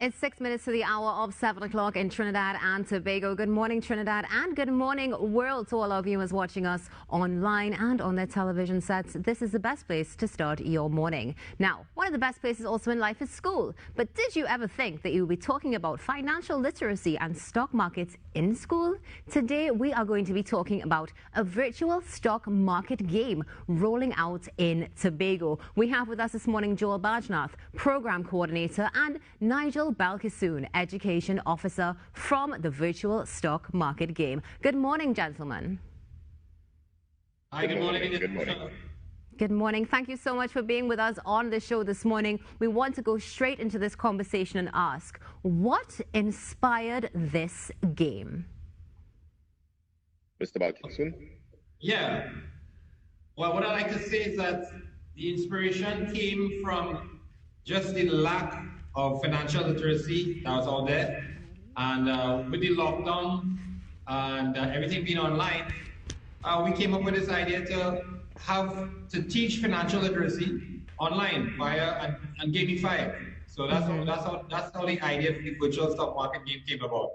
It's 6 minutes to the hour of 7 o'clock in Trinidad and Tobago. Good morning, Trinidad, and good morning, world, to all our viewers watching us online and on their television sets. This is the best place to start your morning. Now, one of the best places also in life is school. But did you ever think that you would be talking about financial literacy and stock markets in school? Today, we are going to be talking about a virtual stock market game rolling out in Tobago. We have with us this morning Joel Bajnath, Program Coordinator, and Nigel Balkisoon, Education Officer from the virtual stock market game. Good morning, gentlemen. Hi, good morning. Good morning. Good morning. Thank you so much for being with us on the show this morning. We want to go straight into this conversation and ask, what inspired this game? Mr. Balkisoon? Yeah. Well, what I like to say is that the inspiration came from just the lack of financial literacy that was out there. And with the lockdown and everything being online, we came up with this idea to teach financial literacy online via and gamify it. So that's how the idea for the virtual stock market game came about.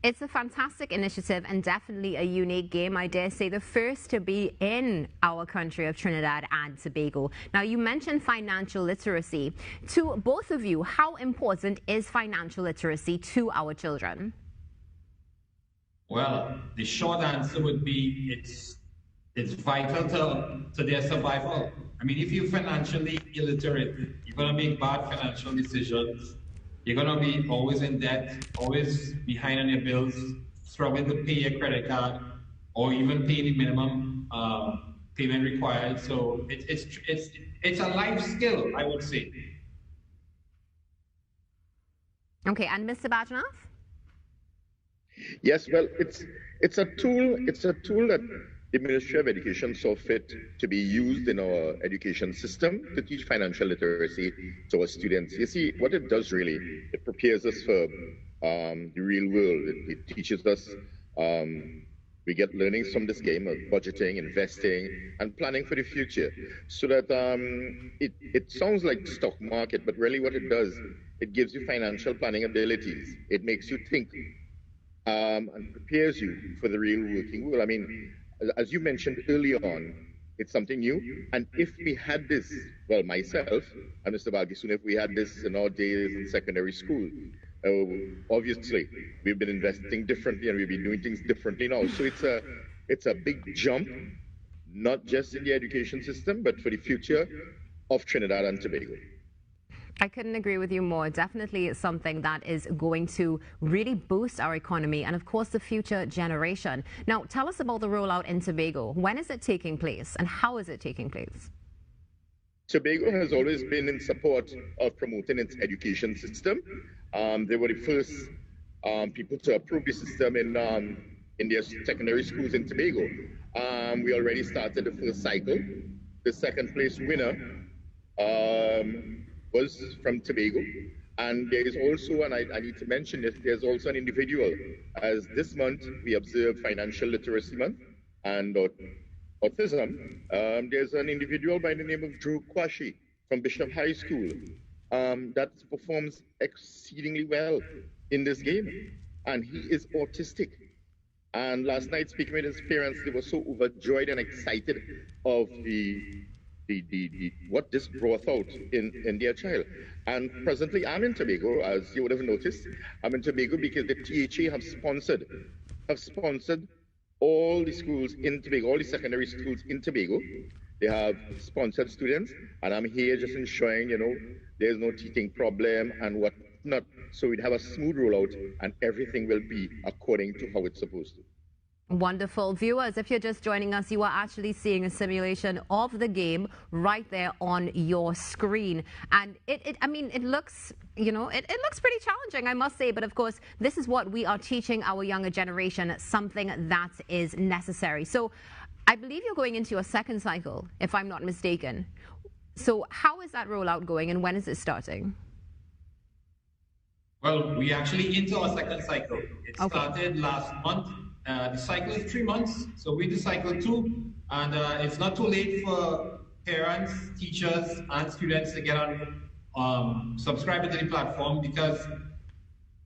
It's a fantastic initiative and definitely a unique game. I dare say the first to be in our country of Trinidad and Tobago. Now, you mentioned financial literacy. To both of you, how important is financial literacy to our children? Well, the short answer would be it's vital to their survival. I mean, if you're financially illiterate, you're going to make bad financial decisions. You're going to be always in debt, always behind on your bills, struggling to pay your credit card, or even pay the minimum payment required. So it's a life skill, I would say. Okay, and Mr. Bajnath? Yes, well, it's a tool that the Ministry of Education saw fit to be used in our education system to teach financial literacy to our students. You see, what it does really, it prepares us for the real world. It teaches us, we get learnings from this game of budgeting, investing, and planning for the future. So that it sounds like stock market, but really what it does, it gives you financial planning abilities. It makes you think and prepares you for the real working world. I mean, as you mentioned earlier on, it's something new. And if we had this, well, myself and Mr. Balkisoon, if we had this in our days in secondary school, obviously we've been investing differently and we've been doing things differently now. So it's a big jump, not just in the education system, but for the future of Trinidad and Tobago. I couldn't agree with you more. Definitely something that is going to really boost our economy and, of course, the future generation. Now, tell us about the rollout in Tobago. When is it taking place and how is it taking place? Tobago has always been in support of promoting its education system. They were the first people to approve the system in their secondary schools in Tobago. We already started the first cycle. The second place winner was from Tobago, and there is also, and I need to mention this, there's also an individual, as this month we observe Financial Literacy Month and autism. There's an individual by the name of Drew Kwashi from Bishop High School that performs exceedingly well in this game, and he is autistic. And last night, speaking with his parents, they were so overjoyed and excited of what this brought out in their child. And presently I'm in Tobago, as you would have noticed. I'm in Tobago because the THA have sponsored all the schools in Tobago, all the secondary schools in Tobago. They have sponsored students, and I'm here just ensuring, there's no teething problem and whatnot. So we'd have a smooth rollout and everything will be according to how it's supposed to. Wonderful. Viewers, if you're just joining us, you are actually seeing a simulation of the game right there on your screen. And it looks, it looks pretty challenging, I must say. But of course, this is what we are teaching our younger generation, something that is necessary. So I believe you're going into your second cycle, if I'm not mistaken. So how is that rollout going and when is it starting? Well, we actually into our second cycle. It started last month. The cycle is 3 months, so we do cycle 2, and it's not too late for parents, teachers, and students to get on, subscribe to the platform, because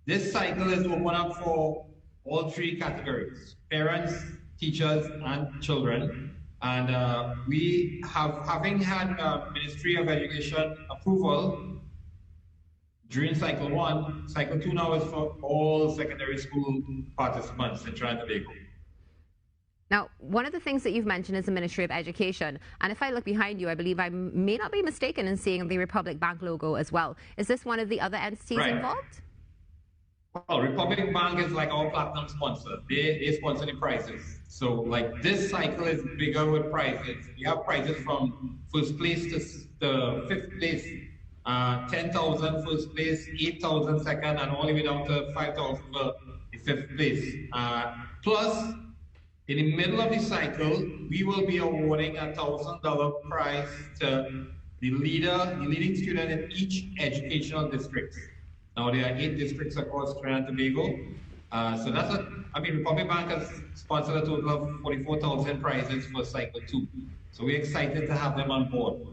this cycle is open up for all 3 categories: parents, teachers, and children. And we having had Ministry of Education approval during cycle 1, cycle 2 now is for all secondary school participants in Trinidad and Tobago. Now, one of the things that you've mentioned is the Ministry of Education. And if I look behind you, I believe I may not be mistaken in seeing the Republic Bank logo as well. Is this one of the other entities involved? Well, Republic Bank is like our platinum sponsor. They sponsor the prizes. So like this cycle is bigger with prizes. We have prizes from first place to fifth place. 10,000 first place, 8,000 second, and all the way down to 5,000 for the fifth place. Plus, in the middle of the cycle, we will be awarding a $1,000 prize to the leading student in each educational district. Now there are 8 districts across Trinidad and Tobago. So that's Republic Bank has sponsored a total of 44,000 prizes for cycle 2. So we're excited to have them on board.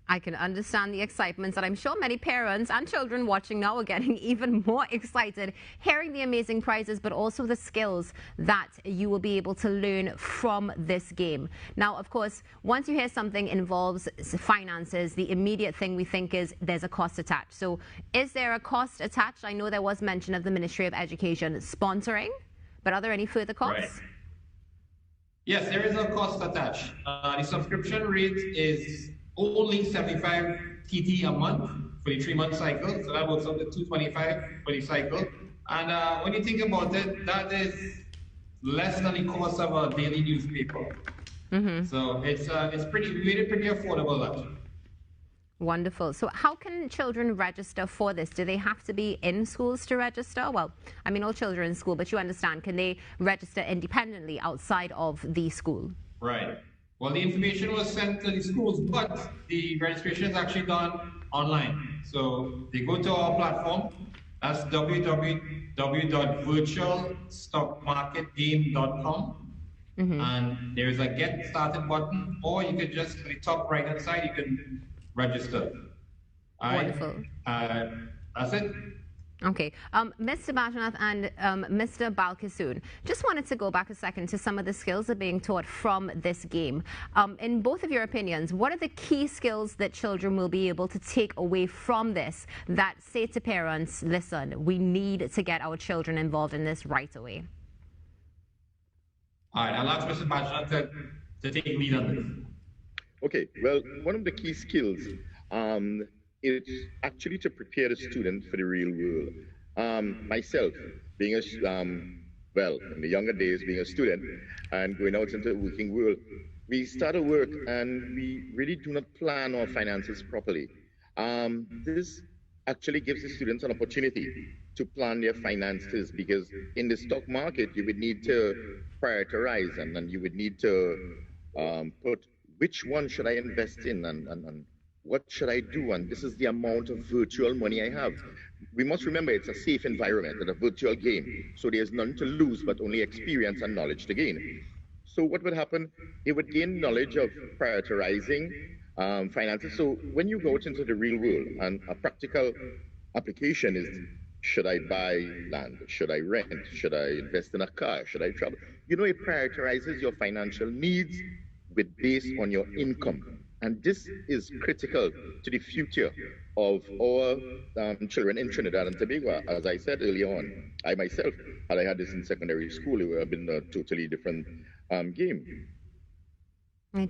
I can understand the excitement, and I'm sure many parents and children watching now are getting even more excited hearing the amazing prizes, but also the skills that you will be able to learn from this game. Now, of course, once you hear something involves finances, the immediate thing we think is there's a cost attached. So is there a cost attached? I know there was mention of the Ministry of Education sponsoring, but are there any further costs? Right. Yes, there is a cost attached. The subscription rate is only 75 TT a month for the 3-month cycle, so that works out to 225 for the cycle. And when you think about it, that is less than the cost of a daily newspaper. So it's pretty, we made it pretty affordable actually. Wonderful. So how can children register for this? Do they have to be in schools to register? Well, I mean, all children are in school, but you understand, can they register independently outside of the school? Right. Well, the information was sent to the schools, but the registration is actually done online. So they go to our platform. That's www.virtualstockmarketgame.com. And there is a get started button, or you could just, at the top right hand side, you can register. Wonderful. That's it. Okay, Mr. Bajanath and Mr. Balkisoon, just wanted to go back a second to some of the skills that are being taught from this game. In both of your opinions, what are the key skills that children will be able to take away from this that say to parents, listen, we need to get our children involved in this right away? All right, I'll ask Mr. Bajanath to take lead on this. Okay, well, one of the key skills it's actually to prepare the student for the real world. Myself, being in the younger days, being a student and going out into the working world, we start to work and we really do not plan our finances properly. This actually gives the students an opportunity to plan their finances, because in the stock market, you would need to prioritize and you would need to put which one should I invest in and what should I do? And this is the amount of virtual money I have. We must remember it's a safe environment and a virtual game. So there's none to lose, but only experience and knowledge to gain. So what would happen? It would gain knowledge of prioritizing finances. So when you go out into the real world, and a practical application is, should I buy land? Should I rent? Should I invest in a car? Should I travel? You know, it prioritizes your financial needs based on your income. And this is critical to the future of our children in Trinidad and Tobago. As I said earlier on, I myself, had I had this in secondary school, it would have been a totally different game.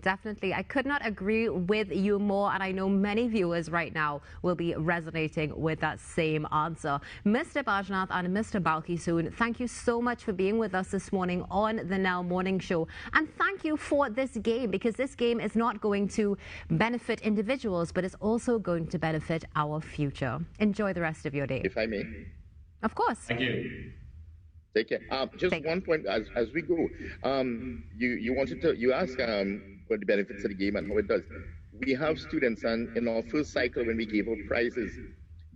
Definitely. I could not agree with you more, and I know many viewers right now will be resonating with that same answer. Mr. Bajanath and Mr. Balkisoon, thank you so much for being with us this morning on the Now Morning Show. And thank you for this game, because this game is not going to benefit individuals, but it's also going to benefit our future. Enjoy the rest of your day. If I may. Of course. Thank you. Take care. Just one point as we go. You asked what the benefits of the game and how it does. We have students, and in our first cycle when we gave out prizes,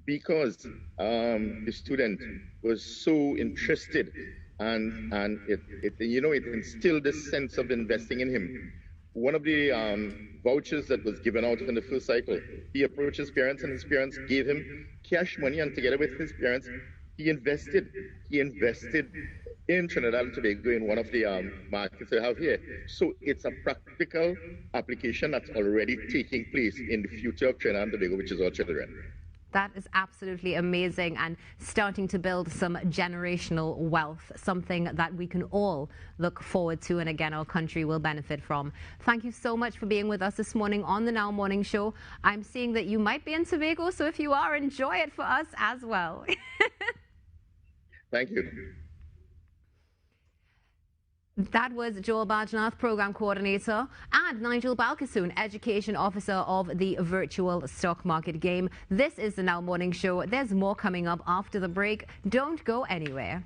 because the student was so interested, and it instilled this sense of investing in him. One of the vouchers that was given out in the first cycle, he approached his parents, and his parents gave him cash money, and together with his parents, he invested in Trinidad and Tobago in one of the markets they have here. So it's a practical application that's already taking place in the future of Trinidad and Tobago, which is our children. That is absolutely amazing and starting to build some generational wealth, something that we can all look forward to and again our country will benefit from. Thank you so much for being with us this morning on the Now Morning Show. I'm seeing that you might be in Tobago, so if you are, enjoy it for us as well. Thank you. That was Joel Bajnath, Program Coordinator, and Nigel Balkasoon, Education Officer of the Virtual Stock Market Game. This is the Now Morning Show. There's more coming up after the break. Don't go anywhere.